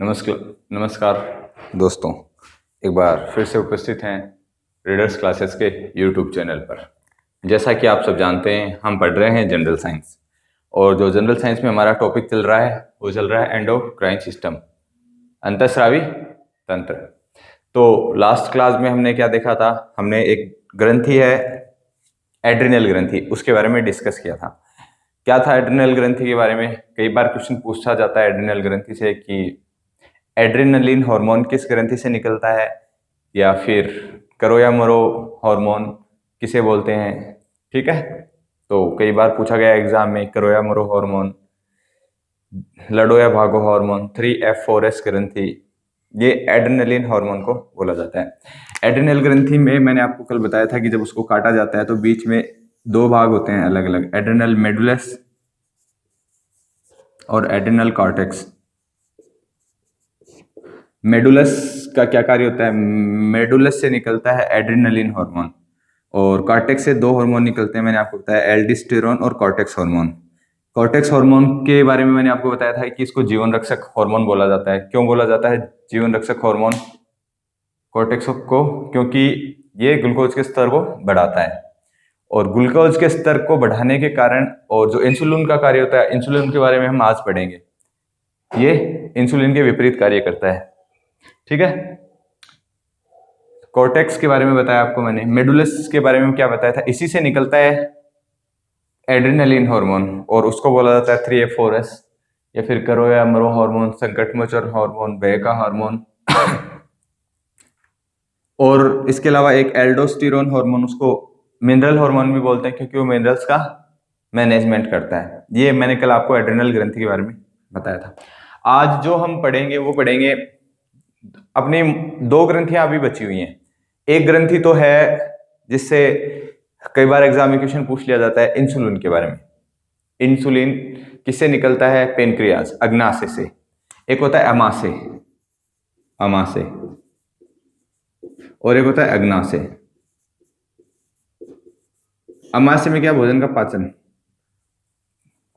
नमस्कार नमस्कार दोस्तों, एक बार फिर से उपस्थित हैं रीडर्स क्लासेस के यूट्यूब चैनल पर। जैसा कि आप सब जानते हैं, हम पढ़ रहे हैं जनरल साइंस, और जो जनरल साइंस में हमारा टॉपिक चल रहा है वो चल रहा है एंडोक्राइन सिस्टम, अंतःस्रावी तंत्र। तो लास्ट क्लास में हमने क्या देखा था? हमने एक ग्रंथि है एड्रिनल ग्रंथि, उसके बारे में डिस्कस किया था। क्या था एड्रिनल ग्रंथि के बारे में? कई बार क्वेश्चन पूछा जाता है एड्रिनल ग्रंथि से कि एड्रेनलिन हार्मोन किस ग्रंथि से निकलता है, या फिर करो या मरो हार्मोन किसे बोलते हैं। ठीक है, तो कई बार पूछा गया एग्जाम में करो या मरो हार्मोन, लड़ो या भागो हार्मोन, 3F4S ग्रंथि, ये एड्रेनलिन हार्मोन को बोला जाता है। एड्रेनल ग्रंथि में मैंने आपको कल बताया था कि जब उसको काटा जाता है तो बीच में दो भाग होते हैं अलग अलग, एड्रेनल मेडुलस और एड्रेनल कॉर्टेक्स। मेडुलस का क्या कार्य होता है? मेडुलस से निकलता है एड्रेनलिन हार्मोन, और कॉर्टेक्स से दो हार्मोन निकलते हैं, मैंने आपको बताया, एल्डोस्टेरोन और कॉर्टेक्स हार्मोन। कॉर्टेक्स हार्मोन के बारे में मैंने आपको बताया था कि इसको जीवन रक्षक हार्मोन बोला जाता है। क्यों बोला जाता है जीवन रक्षक हार्मोन कॉर्टेक्स को? क्योंकि ये ग्लूकोज के स्तर को बढ़ाता है, और ग्लूकोज के स्तर को बढ़ाने के कारण, और जो इंसुलिन का कार्य होता है, इंसुलिन के बारे में हम आज पढ़ेंगे, ये इंसुलिन के विपरीत कार्य करता है। ठीक है, कॉर्टेक्स के बारे में बताया आपको मैंने, मेडुलस के बारे में क्या बताया था? इसी से निकलता है एड्रेनलिन हार्मोन, और उसको बोला जाता है 3F4S, या फिर करो या मरो हार्मोन, संकट मोचन हार्मोन, भय का हार्मोन। और इसके अलावा एक एल्डोस्टेरोन हार्मोन, उसको मिनरल हार्मोन भी बोलते हैं क्योंकि वो मिनरल्स का मैनेजमेंट करता है। ये मैंने कल आपको एड्रेनल ग्रंथि के बारे में बताया था। आज जो हम पढ़ेंगे वो पढ़ेंगे, अपनी दो ग्रंथियां अभी बची हुई हैं। एक ग्रंथि तो है जिससे कई बार एग्जाम में क्वेश्चन पूछ लिया जाता है, इंसुलिन के बारे में। इंसुलिन किससे निकलता है? पेनक्रियाज, अग्नाशय से। एक होता है अमाशय, अमाशय, और एक होता है अग्नाशय। अमाशय में क्या? भोजन का पाचन।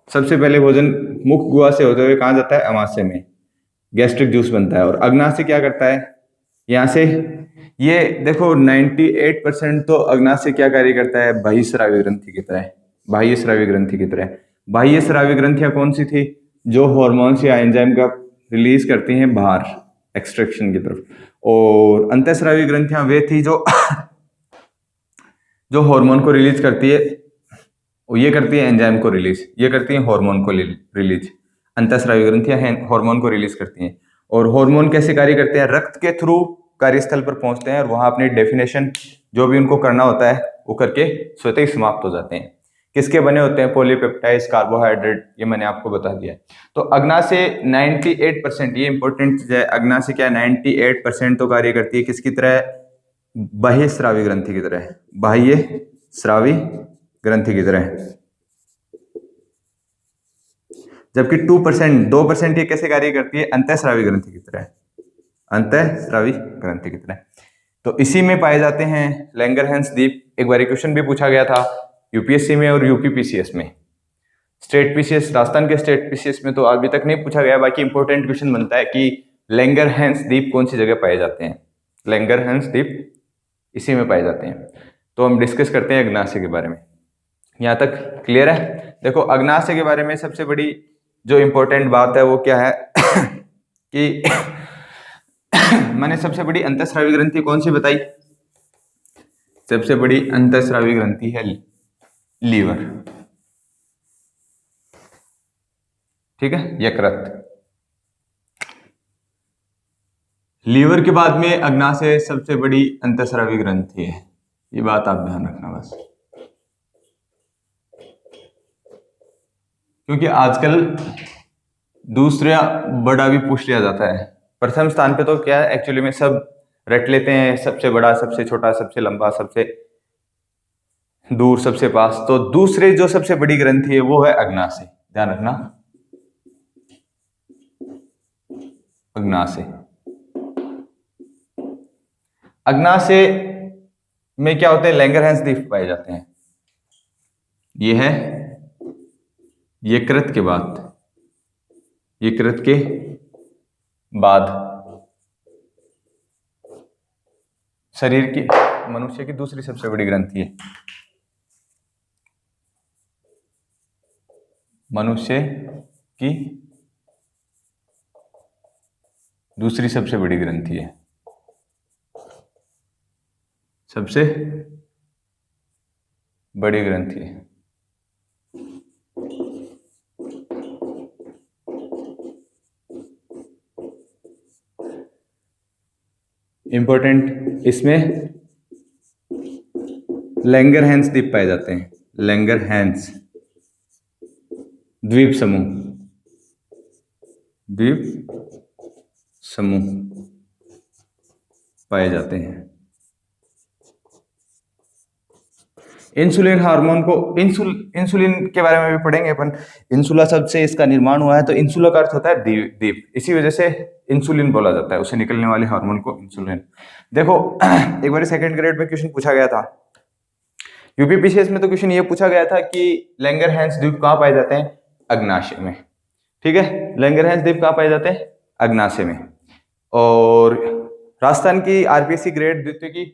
सबसे पहले भोजन मुख गुहा से होते हुए कहाँ जाता है? अमाशय में, गैस्ट्रिक जूस बनता है। और अग्नाशय क्या करता है? यहाँ से ये देखो 98% तो अग्नाशय क्या कार्य करता है? बाह्य स्रावी ग्रंथि की तरह, बाह्य स्रावी ग्रंथि की तरह। बाह्य स्रावी ग्रंथियां कौन सी थी? जो हॉर्मोन्स या एंजाइम का रिलीज करती हैं बाहर एक्सट्रैक्शन की तरफ। और अंतःस्रावी ग्रंथियां वे थी जो जो हार्मोन को रिलीज करती है, ये करती है एंजाइम को रिलीज, ये करती है हार्मोन को रिलीज। अंतःस्रावी ग्रंथियां हार्मोन को रिलीज करती हैं। और हार्मोन कैसे कार्य करते हैं? रक्त के थ्रू कार्यस्थल पर पहुंचते हैं, और वहां अपनी डेफिनेशन जो भी उनको करना होता है वो करके स्वतः ही समाप्त हो जाते हैं। किसके बने होते हैं? पॉलीपेप्टाइड्स, कार्बोहाइड्रेट, ये मैंने आपको बता दिया। तो अग्नाशय 98%, ये इंपॉर्टेंट चीज है, अग्नाशय क्या 98% तो कार्य करती है किसकी तरह? बाह्य स्रावी ग्रंथि की तरह, बाह्य स्रावी ग्रंथि की तरह। जबकि 2% ये कैसे कार्य करती है? अंतःस्रावी ग्रंथि की तरह, अंतःस्रावी ग्रंथि की तरह। तो इसी में पाए जाते हैं लैंगरहैंस द्वीप। एक बार क्वेश्चन भी पूछा गया था यूपीएससी में और यूपीपीसीएस में। स्टेट पीसीएस, राजस्थान के स्टेट पीसीएस में तो अभी तक नहीं पूछा गया, बाकी इंपॉर्टेंट क्वेश्चन बनता है कि लैंगरहैंस द्वीप कौन सी जगह पाए जाते हैं। लैंगरहैंस द्वीप इसी में पाए जाते हैं। तो हम डिस्कस करते हैं अग्नाशय के बारे में। यहाँ तक क्लियर है? देखो, अग्नाशय के बारे में सबसे बड़ी जो इंपॉर्टेंट बात है वो क्या है कि मैंने सबसे बड़ी अंतःस्रावी ग्रंथि कौन सी बताई? सबसे बड़ी अंतःस्रावी ग्रंथि है लीवर। ठीक है, यकृत। लीवर के बाद में अग्नाशय सबसे बड़ी अंतःस्रावी ग्रंथि है, ये बात आप ध्यान रखना बस। क्योंकि आजकल दूसरा बड़ा भी पूछ लिया जाता है। प्रथम स्थान पे तो क्या है एक्चुअली में सब रट लेते हैं, सबसे बड़ा, सबसे छोटा, सबसे लंबा, सबसे दूर, सबसे पास। तो दूसरे जो सबसे बड़ी ग्रंथि है वो है अग्नाशय, ध्यान रखना, अग्नाशय। अग्नाशय में क्या होते हैं? लैंगरहैंस द्वीप पाए जाते हैं। ये है यकृत के बाद, यकृत के बाद शरीर की मनुष्य की दूसरी सबसे बड़ी ग्रंथि है। मनुष्य की दूसरी सबसे बड़ी ग्रंथि है, सबसे बड़ी ग्रंथि है। इंपॉर्टेंट, इसमें लैंगरहैंस द्वीप पाए जाते हैं। लैंगरहैंस द्वीप समूह, द्वीप समूह पाए जाते हैं। इंसुलिन हार्मोन को इंसुलिन के बारे में भी पढ़ेंगे अपन। इंसुला शब्द से इसका निर्माण हुआ है, तो इंसुला का अर्थ होता है द्वीप, इसी वजह से इंसुलिन बोला जाता है, उससे निकलने वाले हार्मोन को इंसुलिन। देखो एक बार सेकंड ग्रेड में क्वेश्चन पूछा गया था, यूपीपीसीएस में, तो क्वेश्चन ये पूछा गया था कि लैंगरहैंस द्वीप कहाँ पाए जाते हैं? अग्नाशय में। ठीक है, लैंगरहैंस द्वीप कहाँ पाए जाते हैं? अग्नाशय में। और राजस्थान की आरपीएससी ग्रेड द्वितीय की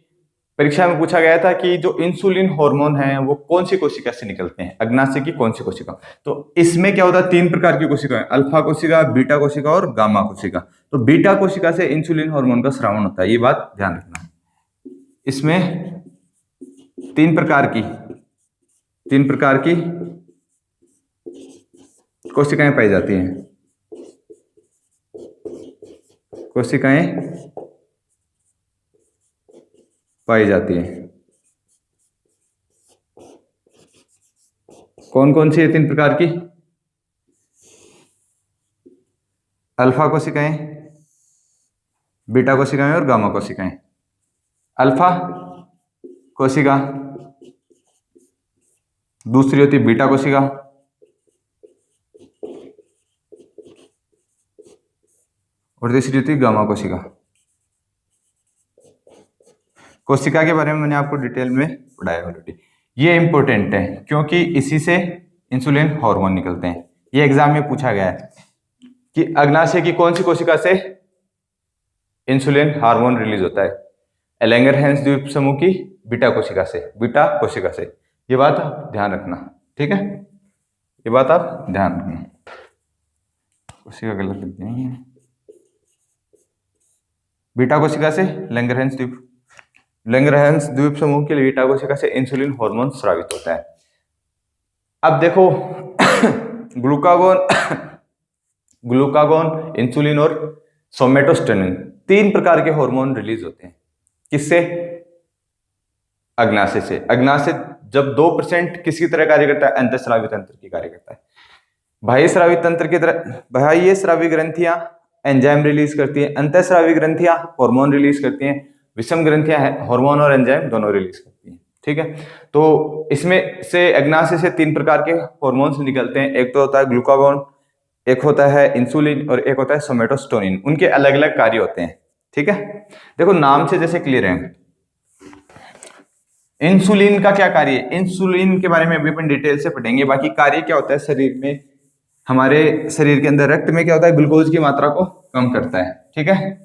परीक्षा में पूछा गया था कि जो इंसुलिन हार्मोन है वो कौन सी कोशिका से निकलते हैं? अग्नाशय की कौन सी कोशिका? तो इसमें क्या होता है, 3 प्रकार की कोशिका है, अल्फा कोशिका, बीटा कोशिका और गामा कोशिका। तो बीटा कोशिका से इंसुलिन हार्मोन का स्रावण होता है, ये बात ध्यान रखना। इसमें 3 प्रकार की कोशिकाएं पाई जाती हैं, कोशिकाएं पाई जाती हैं। कौन कौन सी है 3 प्रकार की? अल्फा कोशिकाएं, बीटा कोशिकाएं और गामा कोशिकाएं। अल्फा कोशिका, दूसरी होती है बीटा कोशिका, और तीसरी होती है गामा कोशिका। कोशिका के बारे में मैंने आपको डिटेल में पढ़ाया ऑलरेडी। ये इंपॉर्टेंट है क्योंकि इसी से इंसुलिन हार्मोन निकलते हैं। ये एग्जाम में पूछा गया है कि अग्नाशय की कौन सी कोशिका से इंसुलिन हार्मोन रिलीज होता है? लैंगरहैंस द्वीप समूह की बीटा कोशिका से। ये बात आप ध्यान रखना, ठीक है, ये बात आप ध्यान रखना। कोशिका गलत लिख देंगे। बीटा कोशिका से लैंगरहैंस द्वीप समूह के बीटा कोशिका से इंसुलिन हार्मोन स्रावित होता है। अब देखो ग्लूकागोन, इंसुलिन और सोमेटोस्टेनिन 3 प्रकार के हार्मोन रिलीज होते हैं। किससे? अग्नाशय से। अग्नाशय जब 2% किसकी तरह कार्य करता है? अंतःस्रावी तंत्र की कार्य करता है। बाह्य स्रावी तंत्र की तरह बाह्य स्रावी ग्रंथियां एंजाइम रिलीज करती है, अंतःस्रावी ग्रंथियां हार्मोन रिलीज करती हैं, विषम ग्रंथियां हार्मोन और एंजाइम दोनों रिलीज करती हैं। ठीक है, तो इसमें से अग्नाशय से 3 प्रकार के हार्मोन्स निकलते हैं। एक तो होता है ग्लूकागोन, एक होता है इंसुलिन और एक होता है सोमेटोस्टेनिन। उनके अलग अलग कार्य होते हैं। ठीक है, देखो नाम से जैसे क्लियर है। इंसुलिन का क्या कार्य है? इंसुलिन के बारे में अभी अपन डिटेल से पढ़ेंगे। बाकी कार्य क्या होता है शरीर में, हमारे शरीर के अंदर रक्त में क्या होता है? ग्लूकोज की मात्रा को कम करता है। ठीक है,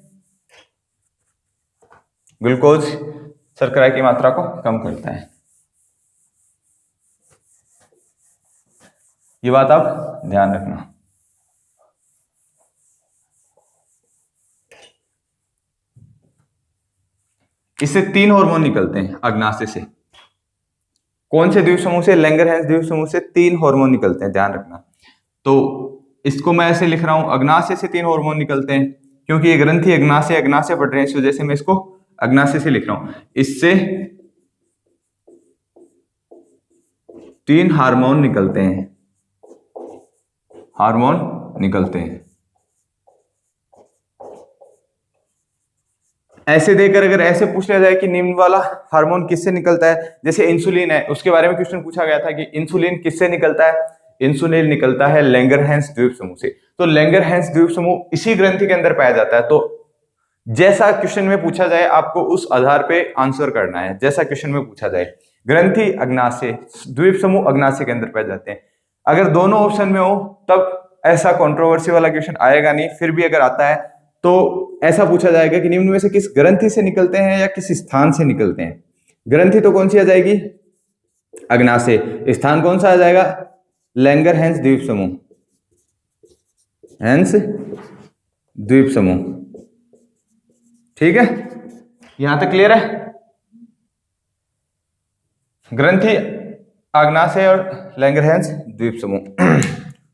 ग्लूकोज शर्करा की मात्रा को कम करता है। ये बात आप ध्यान रखना। इससे 3 हार्मोन निकलते हैं अग्नाशय से। कौन से द्वीप समूह से? लैंगरहैंस द्वीप समूह से 3 हार्मोन निकलते हैं, ध्यान रखना। तो इसको मैं ऐसे लिख रहा हूं, अग्नाशय से 3 हार्मोन निकलते हैं, क्योंकि ये ग्रंथि अग्नाशय बढ़ रहे हैं, इस वजह से मैं इसको अग्नाशय से लिख रहा हूं। इससे 3 हार्मोन निकलते हैं। ऐसे देकर अगर ऐसे पूछ लिया जाए कि निम्न वाला हार्मोन किससे निकलता है, जैसे इंसुलिन है, उसके बारे में क्वेश्चन पूछा गया था कि इंसुलिन किससे निकलता है? इंसुलिन निकलता है लैंगरहैंस द्वीप समूह से। तो लैंगरहैंस द्वीप समूह इसी ग्रंथि के अंदर पाया जाता है। तो जैसा क्वेश्चन में पूछा जाए आपको उस आधार पे आंसर करना है। जैसा क्वेश्चन में पूछा जाए, ग्रंथि अग्नाशय, द्वीप समूह अग्नाशय के अंदर पाए जाते हैं। अगर दोनों ऑप्शन में हो तब ऐसा कंट्रोवर्सी वाला क्वेश्चन आएगा नहीं। फिर भी अगर आता है तो ऐसा पूछा जाएगा कि निम्न में से किस ग्रंथि से निकलते हैं या किस स्थान से निकलते हैं। ग्रंथि तो कौन सी आ जाएगी, अग्नाशय। स्थान कौन सा आ जाएगा, लैंगरहैंस द्वीप समूह, हैंस द्वीप समूह। ठीक है, यहां तक क्लियर है। ग्रंथि, अग्नाशय और लैंगरहैंस द्वीप समूह।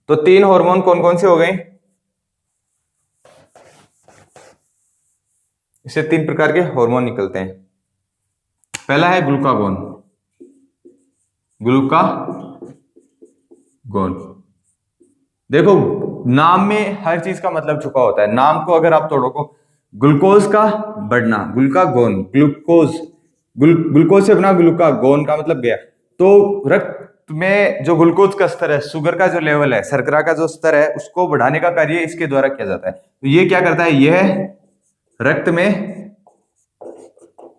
तो 3 हार्मोन कौन कौन से हो गए, इससे 3 प्रकार के हार्मोन निकलते हैं। पहला है ग्लूकागोन, ग्लूकागोन। देखो नाम में हर चीज का मतलब छुपा होता है, नाम को अगर आप तोड़ो को, ग्लूकोज का बढ़ना, ग्लूकागोन, ग्लूकोज, ग्लूकोज से बना, ग्लूकागोन का मतलब गया। तो रक्त में जो ग्लूकोज का स्तर है, शुगर का जो लेवल है, शर्करा का जो स्तर है, उसको बढ़ाने का कार्य इसके द्वारा किया जाता है। तो ये क्या करता है, यह रक्त में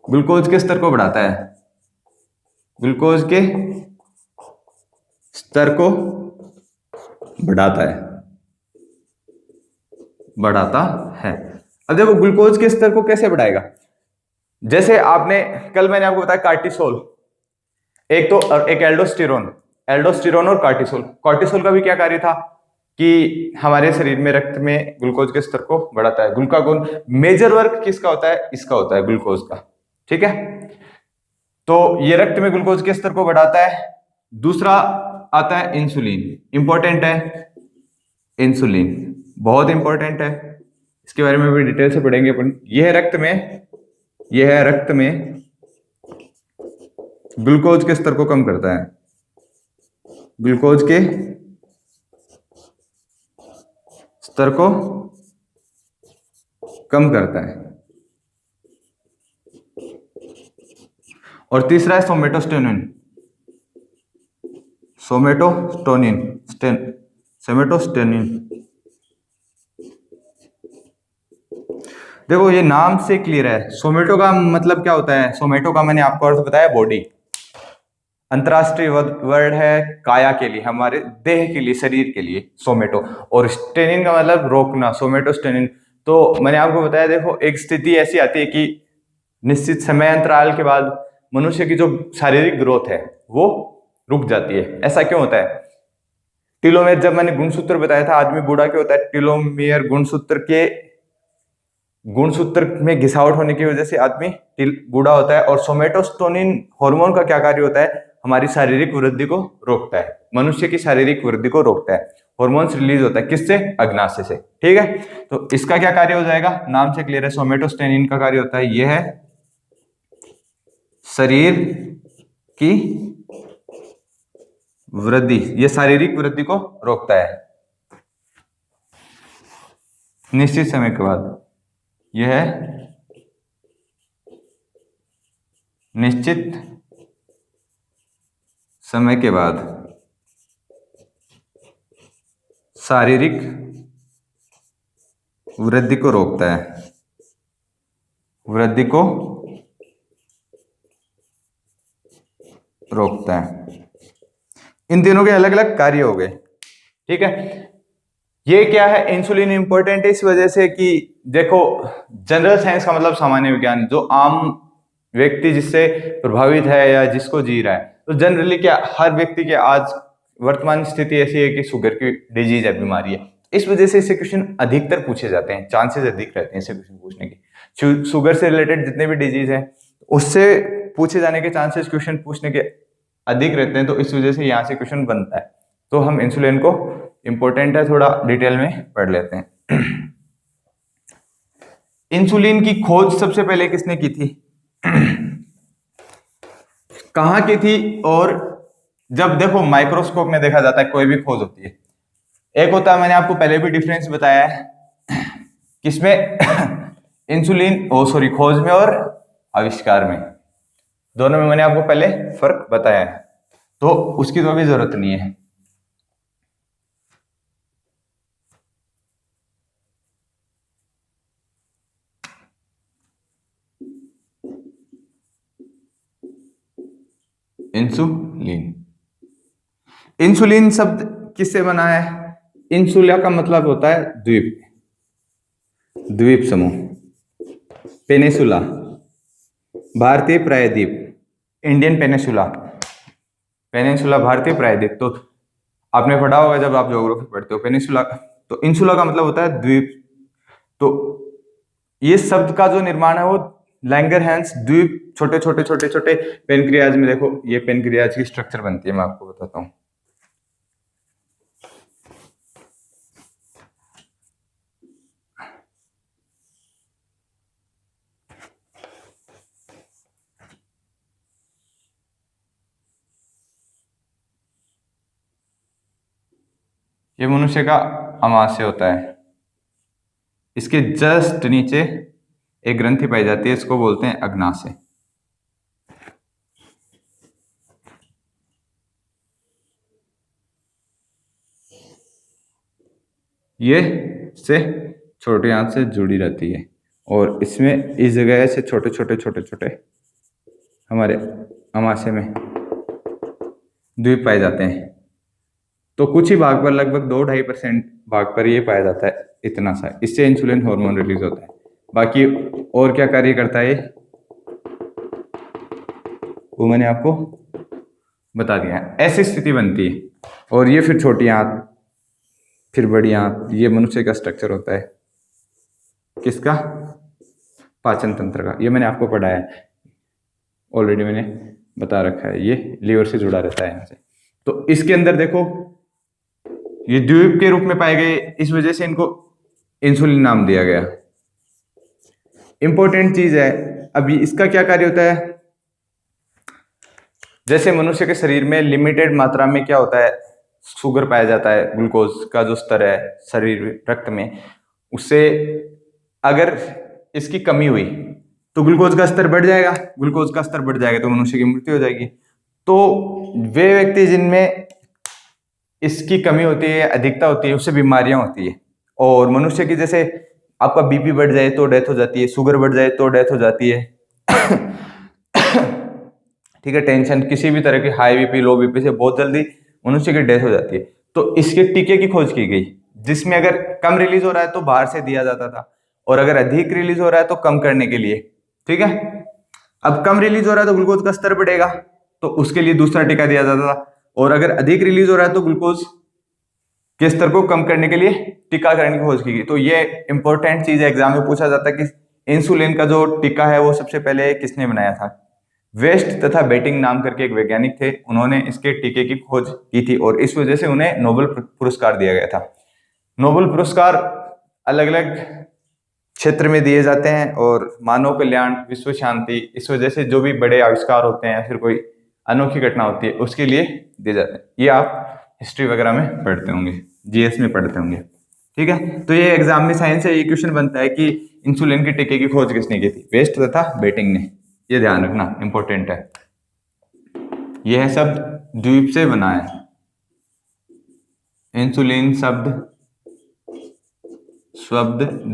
ग्लूकोज के स्तर को बढ़ाता है, ग्लूकोज के स्तर को बढ़ाता है। अब देखो ग्लूकोज के स्तर को कैसे बढ़ाएगा, जैसे आपने कल मैंने आपको बताया कार्टिसोल, एक तो एक एल्डोस्टेरोन और कार्टिसोल। कार्टिसोल का भी क्या कार्य था कि हमारे शरीर में रक्त में ग्लूकोज के स्तर को बढ़ाता है। ग्लूकागोन मेजर वर्क किसका होता है, इसका होता है, ग्लूकोज का। ठीक है, तो ये रक्त में ग्लूकोज के स्तर को बढ़ाता है। दूसरा आता है इंसुलिन, इंपॉर्टेंट है, इंसुलिन बहुत इंपॉर्टेंट है, इसके बारे में भी डिटेल से पढ़ेंगे अपन। यह है रक्त में ग्लूकोज के स्तर को कम करता है, ग्लूकोज के स्तर को कम करता है। और तीसरा है सोमेटोस्टेनिन, सोमेटोस्टेनिन। देखो ये नाम से क्लियर है, सोमेटो का मतलब क्या होता है, सोमेटो का मैंने आपको अर्थ बताया, बॉडी। अंतरराष्ट्रीय वर्ड है काया के लिए, हमारे देह के लिए, शरीर के लिए सोमेटो। और स्टेनिन का मतलब रोकना, सोमेटोस्टेनिन। तो मैंने आपको बताया, देखो एक स्थिति ऐसी आती है कि निश्चित समय अंतराल के बाद मनुष्य की जो शारीरिक ग्रोथ है वो रुक जाती है। ऐसा क्यों होता है, टीलोमेयर, जब मैंने गुणसूत्र बताया था, आदमी बूढ़ा क्यों होता है, टीलोमेयर गुणसूत्र में घिसावट होने की वजह से आदमी बूढ़ा होता है। और सोमेटोस्टेनिन हार्मोन का क्या कार्य होता है, हमारी शारीरिक वृद्धि को रोकता है, मनुष्य की शारीरिक वृद्धि को रोकता है। हार्मोन्स रिलीज होता है किससे, अग्नाशय से। ठीक है, तो इसका क्या कार्य हो जाएगा, नाम से क्लियर है, सोमेटोस्टेनिन का कार्य होता है, यह है शरीर की वृद्धि, यह शारीरिक वृद्धि को रोकता है निश्चित समय के बाद। यह है निश्चित समय के बाद शारीरिक वृद्धि को रोकता है, वृद्धि को रोकता है। इन तीनों के अलग अलग कार्य हो गए। ठीक है, ये क्या है, इंसुलिन इंपॉर्टेंट है इस वजह से कि देखो जनरल साइंस का मतलब सामान्य विज्ञान, जो आम व्यक्ति जिससे प्रभावित है या जिसको जी रहा है। तो जनरली क्या, हर व्यक्ति के आज वर्तमान स्थिति ऐसी है कि शुगर की डिजीज है, बीमारी है। इस वजह से इससे क्वेश्चन अधिकतर पूछे जाते हैं, चांसेस अधिक रहते हैं इससे क्वेश्चन पूछने के। शुगर से रिलेटेड जितने भी डिजीज हैं उससे पूछे जाने के चांसेस क्वेश्चन पूछने के अधिक रहते हैं। तो इस वजह से यहाँ से क्वेश्चन बनता है। तो हम इंसुलिन को, इंपॉर्टेंट है, थोड़ा डिटेल में पढ़ लेते हैं। इंसुलिन की खोज सबसे पहले किसने की थी, कहां की थी? और जब देखो माइक्रोस्कोप में देखा जाता है, कोई भी खोज होती है, एक होता है, मैंने आपको पहले भी डिफरेंस बताया है किसमें इंसुलिन, खोज में और आविष्कार में, दोनों में मैंने आपको पहले फर्क बताया है, तो उसकी तो अभी जरूरत नहीं है। इंसुलिन शब्द किससे बना है, इंसुला का मतलब होता है द्वीप, द्वीप समूह, पेनिसुला भारतीय प्रायद्वीप, इंडियन पेनिसुला, पेनिनसुला भारतीय प्रायद्वीप। तो आपने पढ़ा होगा जब आप ज्योग्राफी पढ़ते हो पेनिनसुला, तो इंसुला का मतलब होता है द्वीप। तो ये शब्द का जो निर्माण है वो लैंगरहैंस द्वीप, छोटे छोटे छोटे छोटे पेनक्रियाज में, देखो ये पेनक्रियाज की स्ट्रक्चर बनती है, मैं आपको बताता हूँ। ये मनुष्य का अमाशय होता है, इसके जस्ट नीचे एक ग्रंथि पाई जाती है, इसको बोलते हैं अग्नाशय। ये से छोटी आंत से जुड़ी रहती है और इसमें इस जगह से छोटे छोटे छोटे छोटे हमारे अमाशय में द्वीप पाए जाते हैं। तो कुछ ही भाग पर, लगभग 2-2.5% भाग पर ये पाया जाता है, इतना सा। इससे इंसुलिन हार्मोन रिलीज होता है। बाकी और क्या कार्य करता है वो मैंने आपको बता दिया है। ऐसी स्थिति बनती है और ये फिर छोटी आंत, फिर बड़ी आंत, ये मनुष्य का स्ट्रक्चर होता है। किसका? पाचन तंत्र का। ये मैंने आपको पढ़ाया है ऑलरेडी, मैंने बता रखा है। ये लीवर से जुड़ा रहता है यहाँ से। तो इसके अंदर देखो ये द्वीप के रूप में पाए गए, इस वजह से इनको इंसुलिन नाम दिया गया। इंपॉर्टेंट चीज है। अभी इसका क्या कार्य होता है? जैसे मनुष्य के शरीर में लिमिटेड मात्रा में क्या होता है, शुगर पाया जाता है, ग्लूकोज का जो स्तर है शरीर रक्त में, उससे अगर इसकी कमी हुई तो ग्लूकोज का स्तर बढ़ जाएगा, ग्लूकोज का स्तर बढ़ जाएगा तो मनुष्य की मृत्यु हो जाएगी। तो वे व्यक्ति जिनमें इसकी कमी होती है, अधिकता होती है, उससे बीमारियां होती है। और मनुष्य की, जैसे आपका बीपी बढ़ जाए तो डेथ हो जाती है, शुगर बढ़ जाए तो डेथ हो जाती है। ठीक है, टेंशन, किसी भी तरह की हाई बीपी लो बीपी से बहुत जल्दी मनुष्य की डेथ हो जाती है। तो इसके टीके की खोज की गई, जिसमें अगर कम रिलीज हो रहा है तो बाहर से दिया जाता था, और अगर अधिक रिलीज हो रहा है तो कम करने के लिए। ठीक है, अब कम रिलीज हो रहा है तो ग्लूकोज का स्तर बढ़ेगा, तो उसके लिए दूसरा टीका दिया जाता था। और अगर अधिक रिलीज हो रहा है तो ग्लूकोज के स्तर को कम करने के लिए टीकाकरण की खोज की गई। तो ये इंपॉर्टेंट चीज है, एग्जाम में पूछा जाता है कि इंसुलिन का जो टीका है वो सबसे पहले किसने बनाया था? वेस्ट तथा बेटिंग नाम करके एक वैज्ञानिक थे, उन्होंने इसके टीके की खोज की थी और इस वजह से उन्हें नोबेल पुरस्कार दिया गया था। नोबेल पुरस्कार अलग अलग क्षेत्र में दिए जाते हैं और मानव कल्याण, विश्व शांति, इस वजह से जो भी बड़े आविष्कार होते हैं या फिर कोई अनोखी घटना होती है उसके लिए दिए जाते हैं। ये आप हिस्ट्री वगैरह में पढ़ते होंगे, जीएस में पढ़ते होंगे। ठीक है, तो ये एग्जाम में साइंस से ये क्वेश्चन बनता है कि इंसुलिन के टीके की खोज किसने की थी? वेस्ट तथा बेटिंग ने। ये ध्यान रखना, इंपॉर्टेंट है। यह शब्द द्वीप से बना है, इंसुलिन शब्द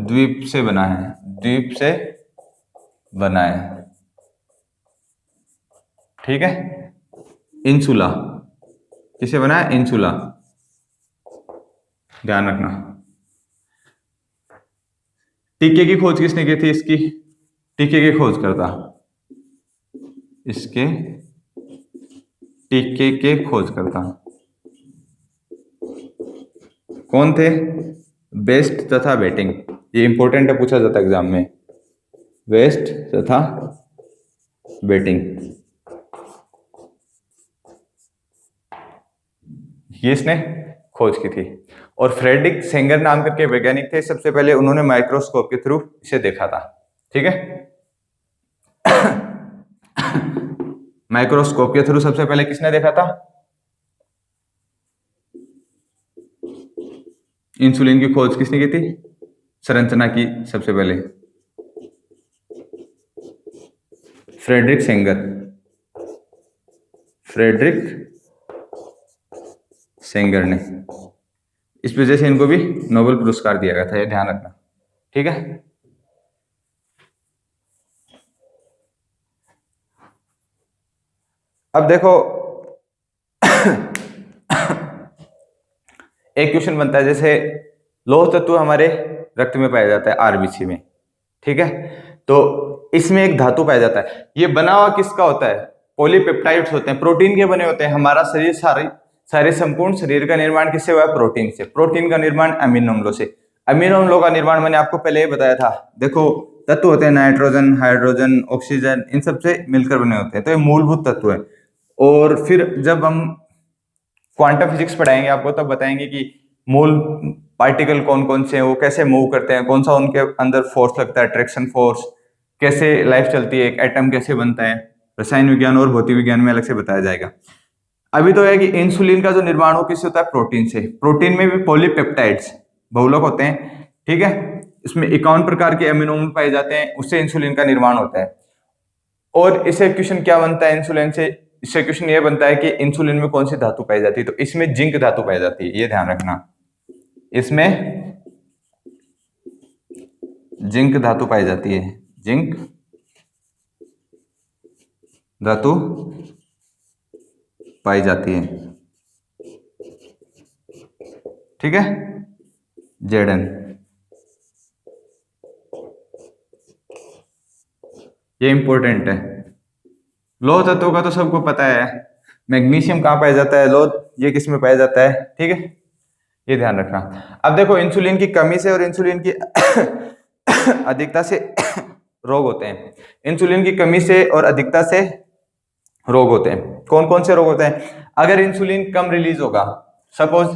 द्वीप से बना है, द्वीप से बना है। ठीक है, इंसुला किसे बना है? इंसुला, ध्यान रखना। टीके की खोज किसने की थी? इसकी टीके की खोज करता, इसके टीके के खोज करता कौन थे? वेस्ट तथा बेटिंग। ये इंपॉर्टेंट है, पूछा जाता है एग्जाम में, वेस्ट तथा बेटिंग। ये इसने खोज की थी। और फ्रेडरिक सेंगर नाम करके वैज्ञानिक थे, सबसे पहले उन्होंने माइक्रोस्कोप के थ्रू इसे देखा था। ठीक है, माइक्रोस्कोप के थ्रू सबसे पहले किसने देखा था? इंसुलिन की खोज किसने की थी? संरचना की सबसे पहले फ्रेडरिक सेंगर ने। इस वजह से इनको भी नोबेल पुरस्कार दिया गया था, ये ध्यान रखना। ठीक है, अब देखो एक क्वेश्चन बनता है, जैसे लौह तत्व हमारे रक्त में पाया जाता है, आरबीसी में। ठीक है, तो इसमें एक धातु पाया जाता है। ये बना हुआ किसका होता है? पॉलीपेप्टाइड्स होते हैं, प्रोटीन के बने होते हैं। हमारा शरीर सारे संपूर्ण शरीर का निर्माण किससे हुआ है? प्रोटीन से। प्रोटीन का निर्माण अमीनो अम्लों से। अमीनो अम्लों का निर्माण मैंने आपको पहले ही बताया था। देखो, तत्व होते हैं नाइट्रोजन, हाइड्रोजन, ऑक्सीजन, इन सब से मिलकर बने होते हैं, तो ये मूलभूत तत्व है। और फिर जब हम क्वांटम फिजिक्स पढ़ाएंगे आपको, तब बताएंगे कि मूल पार्टिकल कौन कौन से हैं, वो कैसे मूव करते हैं, कौन सा उनके अंदर फोर्स लगता है, अट्रैक्शन फोर्स, कैसे लाइफ चलती है, एक एटम कैसे बनता है, रसायन विज्ञान और भौतिक विज्ञान में अलग से बताया जाएगा। अभी तो है कि इंसुलिन का जो निर्माण हो किससे होता है? प्रोटीन से। प्रोटीन में भी पॉलीपेप्टाइड्स, बहुलक होते हैं। ठीक है, इसमें 51 प्रकार के अमीनो एसिड पाए जाते हैं, उससे इंसुलिन का निर्माण होता है। और इससे क्वेश्चन क्या बनता है इंसुलिन से? इससे क्वेश्चन ये बनता है कि इंसुलिन में कौन सी धातु पाई जाती है? तो इसमें जिंक धातु पाई जाती है, ये ध्यान रखना। इसमें जिंक धातु पाई जाती है, जिंक धातु पाई जाती है। ठीक है, Zn, ये इंपॉर्टेंट है। लौह तत्वों का तो सबको पता है, मैग्नीशियम कहाँ पाया जाता है, लौह ये किस में पाया जाता है। ठीक है, ये ध्यान रखना। अब देखो, इंसुलिन की कमी से और इंसुलिन की अधिकता से रोग होते हैं। इंसुलिन की कमी से और अधिकता से रोग होते हैं। कौन कौन से रोग होते हैं? अगर इंसुलिन कम रिलीज होगा, सपोज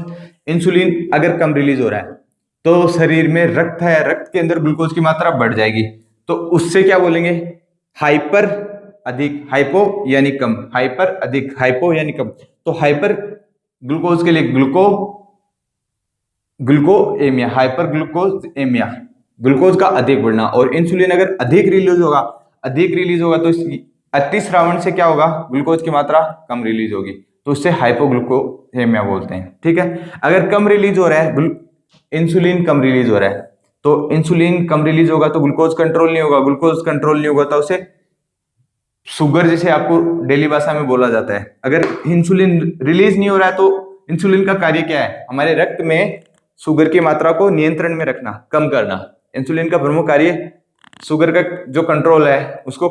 इंसुलिन अगर कम रिलीज हो रहा है, तो शरीर में रक्त है, रक्त के अंदर ग्लूकोज की मात्रा बढ़ जाएगी, तो उससे क्या बोलेंगे? हाइपर अधिक, हाइपो यानी कम, हाइपर अधिक, हाइपो यानी कम। तो हाइपर ग्लूकोज के लिए ग्लूकोएमिया, हाइपर ग्लूकोजेमिया, ग्लूकोज का अधिक बढ़ना। और इंसुलिन अगर अधिक रिलीज होगा तो इसकी अतिस्रावण से क्या होगा? ग्लूकोज की मात्रा कम रिलीज होगी, तो उससे हाइपोग्लूकोजेमिया बोलते हैं। ठीक है, अगर कम रिलीज हो रहा है, इंसुलिन कम रिलीज हो रहा है, तो इंसुलिन कम रिलीज होगा तो ग्लूकोज कंट्रोल नहीं होगा, ग्लूकोज कंट्रोल नहीं होगा तो उसे शुगर, जिसे आपको डेली भाषा में बोला जाता है। अगर इंसुलिन रिलीज नहीं हो रहा है तो इंसुलिन का कार्य क्या है? हमारे रक्त में शुगर की मात्रा को नियंत्रण में रखना, कम करना। इंसुलिन का प्रमुख कार्य शुगर का जो कंट्रोल है, उसको,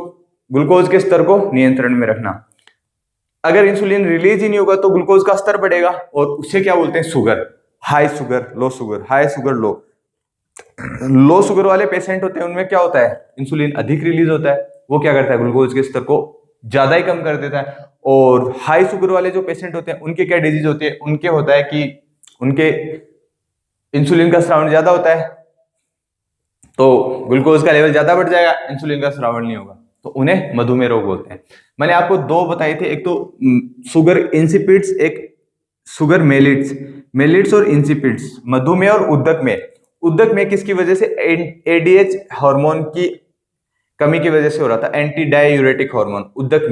ग्लूकोज के स्तर को नियंत्रण में रखना। अगर इंसुलिन रिलीज ही नहीं होगा तो ग्लूकोज का स्तर बढ़ेगा, और उसे क्या बोलते हैं? Sugar, high sugar, low sugar, high sugar, low sugar वाले पेशेंट होते हैं, उनमें क्या होता है? इंसुलिन अधिक रिलीज होता है, वो क्या करता है? ग्लूकोज के स्तर को ज्यादा ही कम कर देता है। और हाई शुगर वाले जो पेशेंट होते हैं, उनके क्या डिजीज होती है? उनके होता है कि उनके इंसुलिन का स्रावण ज्यादा होता है, तो ग्लूकोज का लेवल ज्यादा बढ़ जाएगा, इंसुलिन का स्रावण नहीं होगा, तो उन्हें मधुमेह रोग बोलते हैं। मैंने आपको दो बताए थे, एक तो शुगर इंसिपिड्स, एक शुगर मेलिट्स। मेलिट्स और इंसिपिड्स, मधुमेह और उद्धक में। उद्धक में किसकी वजह से? एडीएच हार्मोन की कमी की वजह से हो रहा था, एंटी डायूरेटिक हार्मोन। उद्धक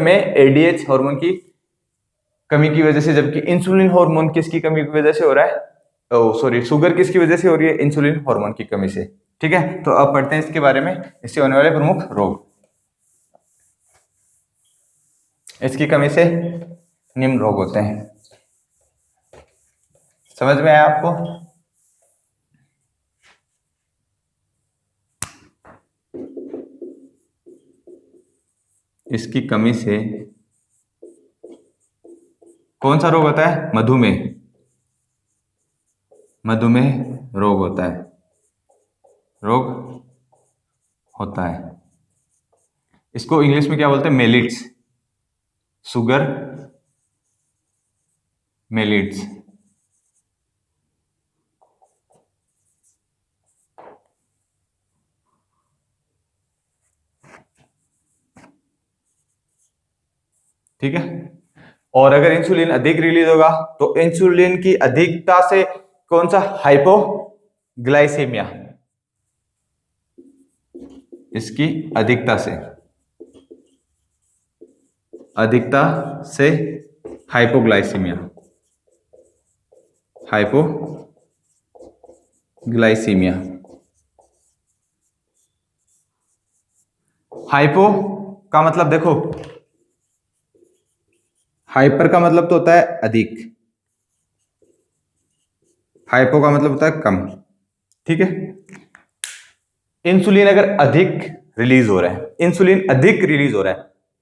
में एडीएच हार्मोन की कमी की वजह से, जबकि इंसुलिन हार्मोन किसकी कमी की वजह से हो रहा है? सॉरी, शुगर किसकी वजह से हो रही है? इंसुलिन हार्मोन की कमी से। ठीक है, तो अब पढ़ते हैं इसके बारे में, इससे होने वाले प्रमुख रोग। इसकी कमी से निम्न रोग होते हैं। समझ में आया आपको? इसकी कमी से कौन सा रोग होता है? मधुमेह रोग होता है। इसको इंग्लिश में क्या बोलते हैं? मेलिट्स, शुगर मेलिट्स। ठीक है, और अगर इंसुलिन अधिक रिलीज होगा तो इंसुलिन की अधिकता से कौन सा? हाइपोग्लाइसेमिया। इसकी अधिकता से हाइपोग्लाइसीमिया, हाइपो का मतलब देखो, हाइपर का मतलब तो होता है अधिक, हाइपो का मतलब होता है कम। ठीक है। इंसुलिन अगर अधिक रिलीज हो रहा है, इंसुलिन अधिक रिलीज हो रहा है,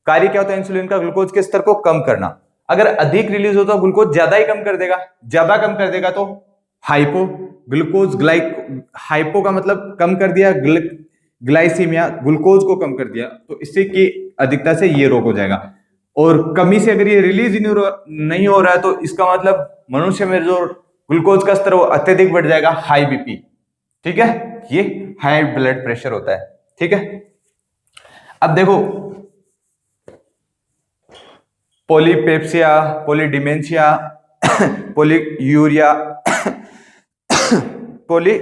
कार्य क्या होता है इंसुलिन का? ग्लूकोज के स्तर को कम करना। अगर अधिक रिलीज होता है ग्लूकोज ज्यादा ही कम कर देगा, ज्यादा कम कर देगा तो हाइपो ग्लूकोज हाइपो का मतलब कम कर दिया, ग्लाइसीमिया ग्लूकोज को कम कर दिया, तो इससे की अधिकता से ये रोग हो जाएगा। और कमी से अगर ये रिलीज नहीं हो रहा है तो इसका मतलब मनुष्य में जो ग्लूकोज का स्तर वो अत्यधिक बढ़ जाएगा, हाई बीपी। ठीक है, ये हाई ब्लड प्रेशर होता है। ठीक है, अब देखो पॉलीपेप्सिया, पॉलीडिमेंशिया, पॉलीयूरिया, पॉली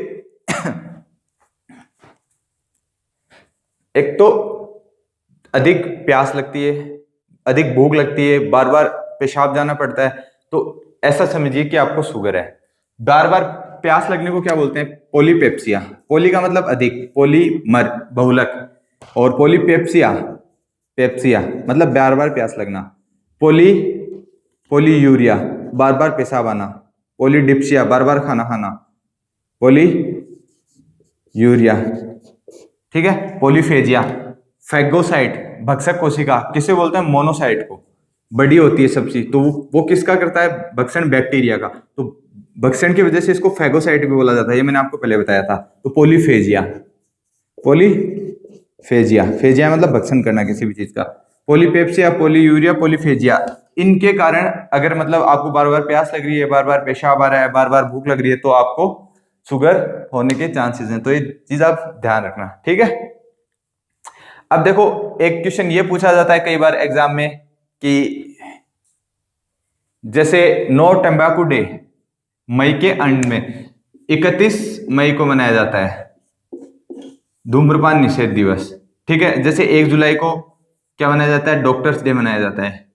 एक तो अधिक प्यास लगती है, अधिक भूख लगती है, बार बार पेशाब जाना पड़ता है, तो ऐसा समझिए कि आपको शुगर है। बार बार प्यास लगने को क्या बोलते हैं? पॉलीपेप्सिया। पॉली का मतलब अधिक, पॉलीमर बहुलक, और पॉलीपेप्सिया पेप्सिया मतलब बार बार प्यास लगना। पॉलीयूरिया बार बार पेशाब आना। पॉलीडिप्सिया बार बार खाना खाना। पॉलीयूरिया, ठीक है। पॉलीफेजिया, फैगोसाइट भक्षक कोशिका, किसे बोलते हैं? मोनोसाइट को, बड़ी होती है सबसे, तो वो किसका करता है? भक्षण बैक्टीरिया का, तो भक्षण की वजह से इसको फैगोसाइट भी बोला जाता है, ये मैंने आपको पहले बताया था। तो पॉलीफेजिया फेजिया मतलब भक्षण करना किसी भी चीज का। पॉलीपेप्सिया, पॉलीयूरिया, पॉलीफेजिया, इनके कारण अगर मतलब आपको बार बार प्यास लग रही है, बार बार पेशाब आ रहा है, बार बार भूख लग रही है, तो आपको शुगर होने के चांसेस हैं। तो ये चीज आप ध्यान रखना, ठीक है। अब देखो एक क्वेश्चन ये पूछा जाता है कई बार एग्जाम में कि जैसे नो टंबाकू डे मई के अंत में 31 मई को मनाया जाता है धूम्रपान निषेध दिवस। ठीक है, जैसे 1 जुलाई को क्या मनाया जाता है? डॉक्टर्स डे मनाया जाता है।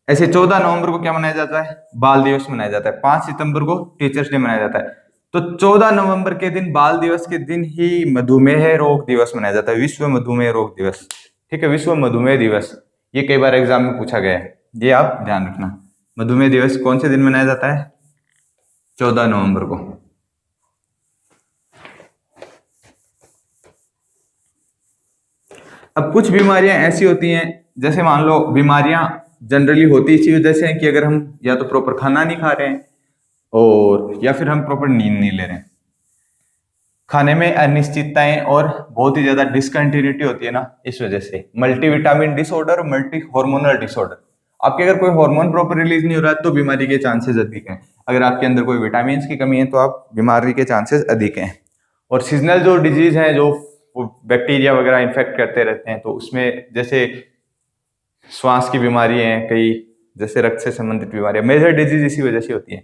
ऐसे 14 नवंबर को क्या मनाया जाता है? बाल दिवस मनाया जाता है। 5 सितंबर को टीचर्स डे मनाया जाता है। तो 14 नवंबर के दिन, बाल दिवस के दिन ही मधुमेह रोग दिवस मनाया जाता है, विश्व मधुमेह रोग दिवस। ठीक है, विश्व मधुमेह दिवस, ये कई बार एग्जाम में पूछा गया है, ये आप ध्यान रखना। मधुमेह दिवस कौन से दिन मनाया जाता है? 14 नवंबर को। अब कुछ बीमारियां ऐसी होती हैं, जैसे मान लो बीमारियां जनरली होती इसी वजह से हैं कि अगर हम या तो प्रॉपर खाना नहीं खा रहे हैं और या फिर हम प्रॉपर नींद नहीं ले रहे हैं। खाने में अनिश्चितताएं और बहुत ही ज्यादा डिसकंटिन्यूटी होती है ना, इस वजह से मल्टीविटामिन डिसऑर्डर और मल्टी हार्मोनल डिसऑर्डर। आपके अगर कोई हार्मोन प्रॉपर रिलीज नहीं हो रहा है तो बीमारी के चांसेस अधिक हैं। अगर आपके अंदर कोई विटामिन की कमी है तो आप बीमारी के चांसेस अधिक हैं। और सीजनल जो डिजीज हैं, जो बैक्टीरिया वगैरह इन्फेक्ट करते रहते हैं, तो उसमें जैसे श्वास की बीमारी है कई, जैसे रक्त से संबंधित बीमारियां, मेजर डिजीज इसी वजह से होती है।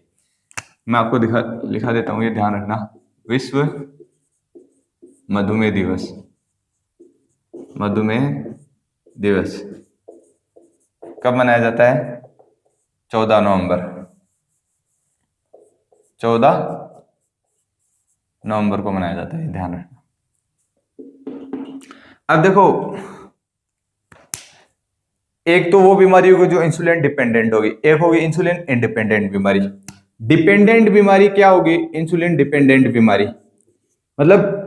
मैं आपको लिखा देता हूँ, ये ध्यान रखना। विश्व मधुमेह दिवस, मधुमेह दिवस कब मनाया जाता है? 14 नवंबर, 14 नवंबर को मनाया जाता है, ध्यान रखना। अब देखो एक तो वो बीमारी होगी जो इंसुलिन डिपेंडेंट होगी, एक होगी इंसुलिन इंडिपेंडेंट बीमारी। डिपेंडेंट बीमारी क्या होगी? इंसुलिन डिपेंडेंट बीमारी मतलब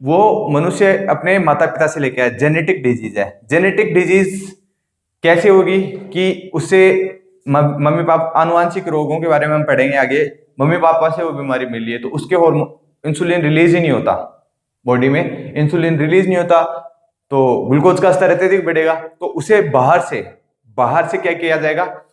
वो मनुष्य अपने माता पिता से लेके आया, जेनेटिक डिजीज है। जेनेटिक डिजीज कैसे होगी कि उससे मम्मी पापा, आनुवांशिक रोगों के बारे में हम पढ़ेंगे आगे। मम्मी पापा से वो बीमारी मिली है तो उसके हार्मोन इंसुलिन रिलीज ही नहीं होता, बॉडी में इंसुलिन रिलीज नहीं होता, तो ग्लूकोज का स्तर अत्यधिक बढ़ेगा, तो उसे बाहर से क्या किया जाएगा?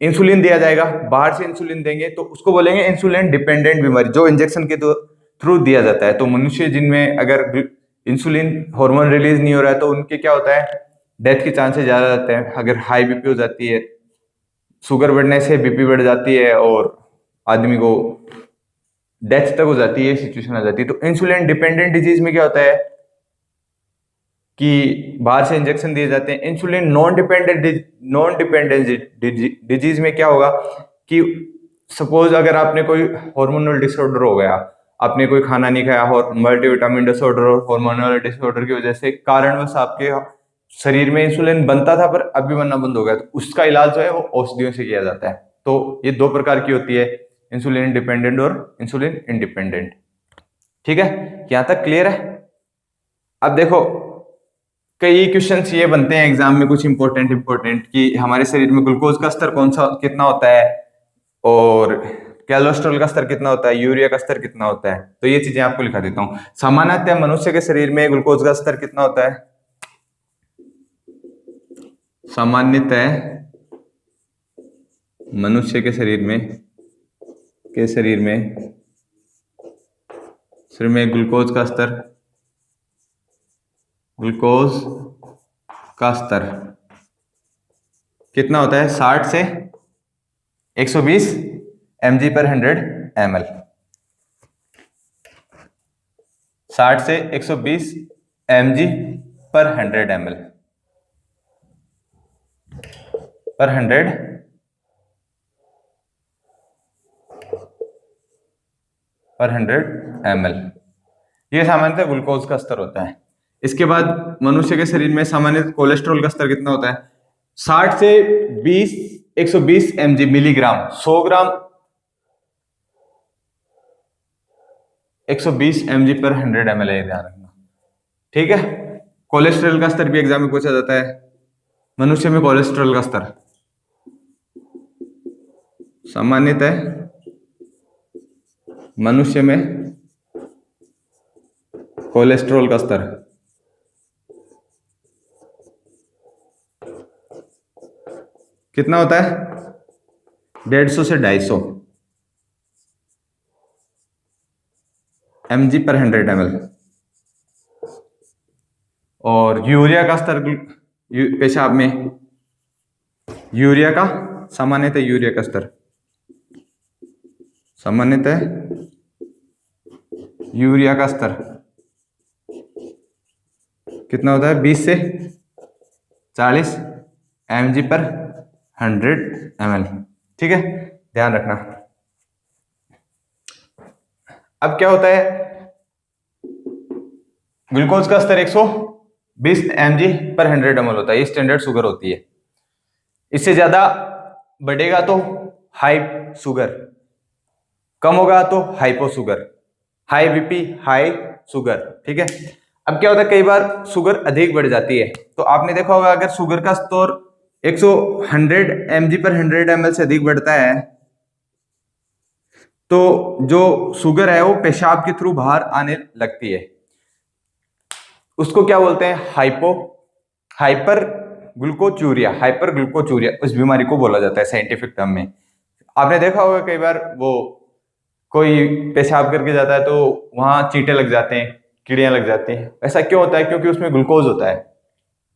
इंसुलिन दिया जाएगा। बाहर से इंसुलिन देंगे तो उसको बोलेंगे इंसुलिन डिपेंडेंट बीमारी, जो इंजेक्शन के थ्रू दिया जाता है। तो मनुष्य जिनमें अगर इंसुलिन हार्मोन रिलीज नहीं हो रहा है तो उनके क्या होता है? डेथ के चांसेस ज्यादा रहते हैं। अगर हाई बीपी हो जाती है, शुगर बढ़ने से बीपी बढ़ जाती है और आदमी को डेथ तक हो जाती है, सिचुएशन आ जाती है। तो इंसुलिन डिपेंडेंट डिजीज में क्या होता है कि बाहर से इंजेक्शन दिए जाते हैं। इंसुलिन नॉन डिपेंडेंट डिजीज में क्या होगा कि सपोज अगर आपने कोई हार्मोनल डिसऑर्डर हो गया, आपने कोई खाना नहीं खाया, और मल्टीविटामिन डिसऑर्डर और हार्मोनल डिसऑर्डर की वजह से कारणवश आपके शरीर में इंसुलिन बनता था पर अभी बनना बंद हो गया, तो उसका इलाज जो है वो औषधियों से किया जाता है। तो ये 2 प्रकार की होती है इंसुलिन डिपेंडेंट और इंसुलिन इंडिपेंडेंट। ठीक है, यहां तक क्लियर है। अब देखो कई क्वेश्चंस ये बनते हैं एग्जाम में कुछ इंपॉर्टेंट कि हमारे शरीर में ग्लूकोज का स्तर कौन सा कितना होता है और कोलेस्ट्रॉल का स्तर कितना होता है, यूरिया का स्तर कितना होता है। तो ये चीजें आपको लिखा देता हूं। सामान्यतः मनुष्य के शरीर में ग्लूकोज का स्तर कितना होता है? सामान्यतः मनुष्य के शरीर में ग्लूकोज का स्तर कितना होता है? 60 से 120 mg पर 100 ml। 60 से 120 mg पर 100 ml पर 100 ml। ये सामान्यतः ग्लूकोज का स्तर होता है। इसके बाद मनुष्य के शरीर में सामान्य कोलेस्ट्रॉल का स्तर कितना होता है? 60 से 120 mg मिलीग्राम 100 ग्राम 120 mg पर 100 ml है, ध्यान रखना। ठीक है, कोलेस्ट्रॉल का स्तर भी एग्जाम में पूछा जाता है। मनुष्य में कोलेस्ट्रॉल का स्तर सामान्यतः मनुष्य में कोलेस्ट्रॉल का स्तर कितना होता है? 150 से 250 mg पर 100 ml। और यूरिया का स्तर पेशाब में सामान्यतः यूरिया का स्तर कितना होता है? 20 से 40 mg पर 100 ml। ठीक है, ध्यान रखना। अब क्या होता है? ग्लूकोज का स्तर 120 mg पर 100 ml होता है। ये स्टैंडर्ड शुगर होती है। इससे ज्यादा बढ़ेगा तो हाई शुगर, कम होगा तो hypo sugar, high BP, high sugar. ठीक है, अब क्या होता है कई बार शुगर अधिक बढ़ जाती है। तो आपने देखा होगा अगर शुगर का स्तर 100 mg पर 100 ml से अधिक बढ़ता है तो जो शुगर है वो पेशाब के थ्रू बाहर आने लगती है। उसको क्या बोलते हैं? हाइपर ग्लूकोचूरिया उस बीमारी को बोला जाता है साइंटिफिक टर्म में। आपने देखा होगा कई बार वो कोई पेशाब करके जाता है तो वहां चींटे लग जाते हैं, कीड़ियां लग जाती हैं। ऐसा क्यों होता है? क्योंकि उसमें ग्लूकोज होता है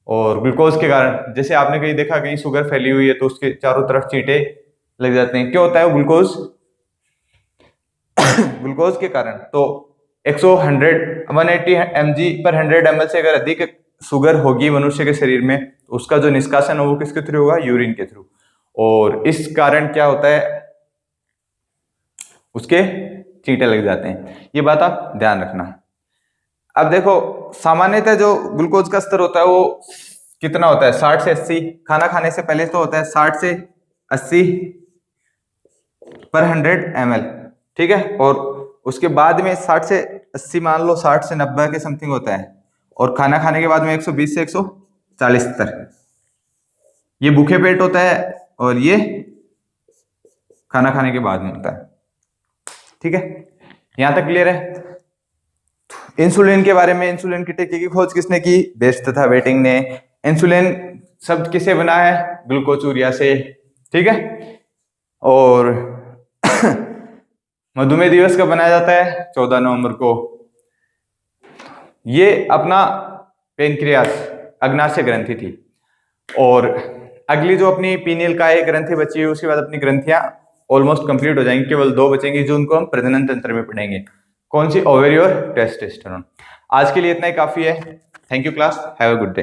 और ग्लूकोज के कारण, जैसे आपने कहीं देखा कहीं शुगर फैली हुई है तो उसके चारों तरफ चींटे लग जाते हैं। क्यों होता है वो? ग्लूकोज के कारण। तो 180 mg पर 100 ml से अगर अधिक शुगर होगी मनुष्य के शरीर में तो उसका जो निष्कासन है वो किसके थ्रू होगा? यूरिन के थ्रू। और इस कारण क्या होता है? उसके चींटे लग जाते हैं। ये बात आप ध्यान रखना। अब देखो सामान्यतः जो ग्लूकोज का स्तर होता है वो कितना होता है? 60 से 80। खाना खाने से पहले तो होता है 60 से 80 पर 100 ml। ठीक है, और उसके बाद में 60 से 80 मान लो 60 से 90 के समथिंग होता है। और खाना खाने के बाद में 120 से 140 तक ये भूखे पेट होता है और ये खाना खाने के बाद में होता है। ठीक है, यहां तक क्लियर है। इंसुलिन के बारे में, इंसुलिन की टीके की खोज किसने की? बेस्ट तथा वेटिंग ने। इंसुलिन शब्द किसे बना है? ग्लूकोचूरिया से। ठीक है, और मधुमेह दिवस कब बनाया जाता है? 14 नवंबर को। ये अपना पेनक्रियास अग्नाशय ग्रंथि थी। और अगली जो अपनी पीनियल का एक ग्रंथि बची है उसके बाद अपनी ग्रंथियां ऑलमोस्ट कंप्लीट हो जाएंगी। केवल 2 बचेंगी जो उनको हम प्रजनन तंत्र में पढ़ेंगे। कौन सी? ओवेरी और टेस्टोस्टेरोन। आज के लिए इतना ही काफी है। Thank you class, have a good day.